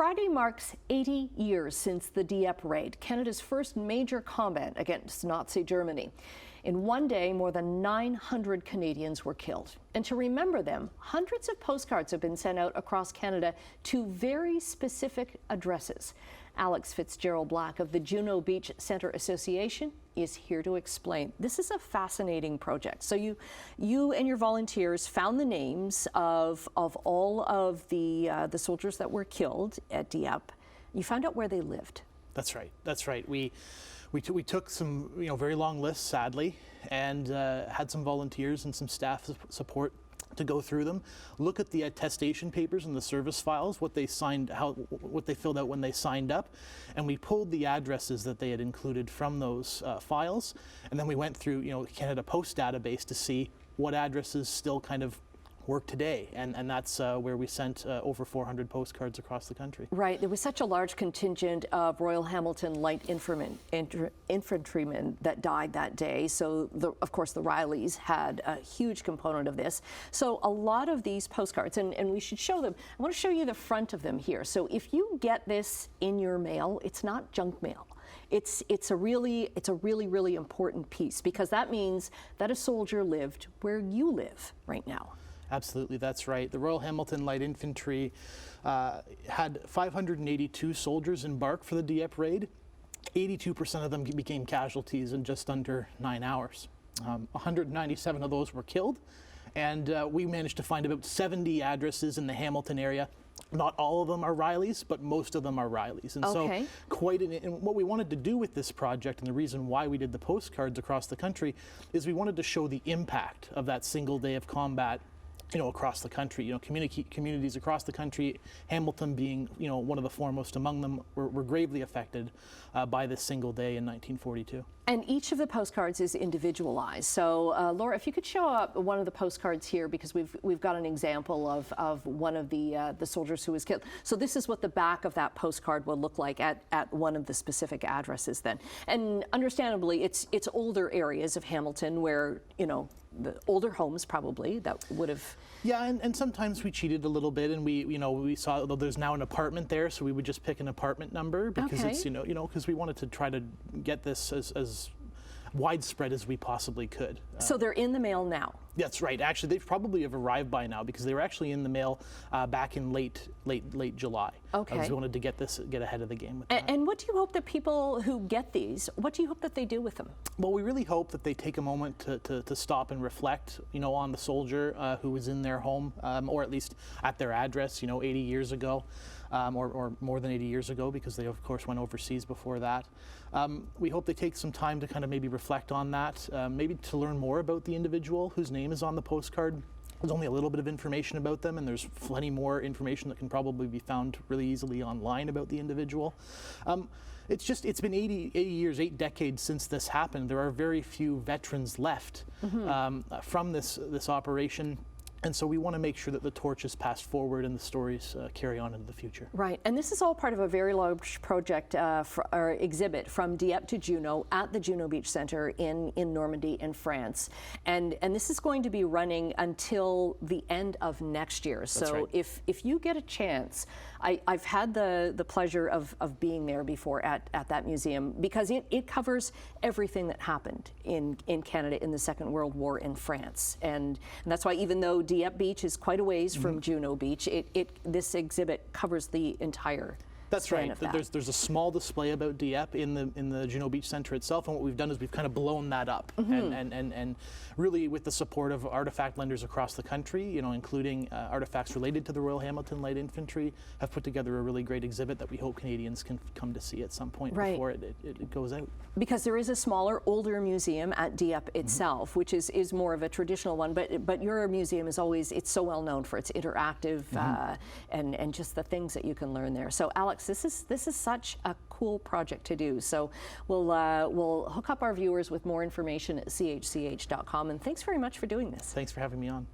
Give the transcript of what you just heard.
Friday marks 80 years since the Dieppe raid, Canada's first major combat against Nazi Germany. In one day, more than 900 Canadians were killed. And to remember them, hundreds of postcards have been sent out across Canada to very specific addresses. Alex Fitzgerald-Black of the Juno Beach Centre Association is here to explain. This is a fascinating project. So you and your volunteers found the names of all of the soldiers that were killed at Dieppe. You found out where they lived. That's right. That's right. We took some very long lists, sadly, and had some volunteers and some staff support to go through them, look at the attestation papers and the service files, what they filled out when they signed up, and we pulled the addresses that they had included from those files, and then we went through Canada Post database to see what addresses still kind of work today, and that's where we sent over 400 postcards across the country. Right, there was such a large contingent of Royal Hamilton light infantrymen that died that day, so of course the Rileys had a huge component of this. So a lot of these postcards, and we should show them. I want to show you the front of them here. So if you get this in your mail, it's not junk mail. It's a really important piece, because that means that a soldier lived where you live right now. Absolutely, that's right. The Royal Hamilton Light Infantry had 582 soldiers embark for the Dieppe raid. 82% of them became casualties in just under 9 hours. 197 of those were killed, and we managed to find about 70 addresses in the Hamilton area. Not all of them are Rileys, but most of them are Rileys. And okay. So and what we wanted to do with this project, and the reason why we did the postcards across the country, is we wanted to show the impact of that single day of combat across the country. Communities across the country, Hamilton being, one of the foremost among them, were gravely affected by this single day in 1942. And each of the postcards is individualized. So, Laura, if you could show up one of the postcards here, because we've got an example of one of the soldiers who was killed. So this is what the back of that postcard will look like at one of the specific addresses then. And understandably, it's older areas of Hamilton where, the older homes probably that would have. Yeah, and sometimes we cheated a little bit, and we saw, although there's now an apartment there, so we would just pick an apartment number, because okay. it's because we wanted to try to get this as widespread as we possibly could. So they're in the mail now? That's right. Actually, they probably have arrived by now, because they were actually in the mail back in late July. Okay. We wanted to get ahead of the game with that. And what do you hope that people who get these, what do you hope that they do with them? Well, we really hope that they take a moment to stop and reflect, on the soldier who was in their home, or at least at their address, 80 years ago. Or more than 80 years ago, because they of course went overseas before that. We hope they take some time to kind of maybe reflect on that, maybe to learn more about the individual whose name is on the postcard. There's only a little bit of information about them, and there's plenty more information that can probably be found really easily online about the individual. It's been 80 years, 8 decades since this happened. There are very few veterans left from this operation. And so we want to make sure that the torch is passed forward and the stories carry on into the future. Right, and this is all part of a very large project or exhibit from Dieppe to Juno at the Juno Beach Centre in Normandy in France. And this is going to be running until the end of next year. So that's right. if you get a chance, I've had the pleasure of being there before at that museum, because it covers everything that happened in Canada in the Second World War in France. And that's why, even though Dieppe Beach is quite a ways from Juno Beach, this exhibit covers the entire. That's right. There's a small display about Dieppe in the Juno Beach Centre itself, and what we've done is we've kind of blown that up, and really with the support of artifact lenders across the country, including artifacts related to the Royal Hamilton Light Infantry, have put together a really great exhibit that we hope Canadians can come to see at some point before it goes out. Because there is a smaller, older museum at Dieppe itself, which is more of a traditional one, but your museum is always, it's so well known for its interactive and just the things that you can learn there. So Alex, this is such a cool project to do. So we'll hook up our viewers with more information at chch.com, and thanks very much for doing this. Thanks for having me on.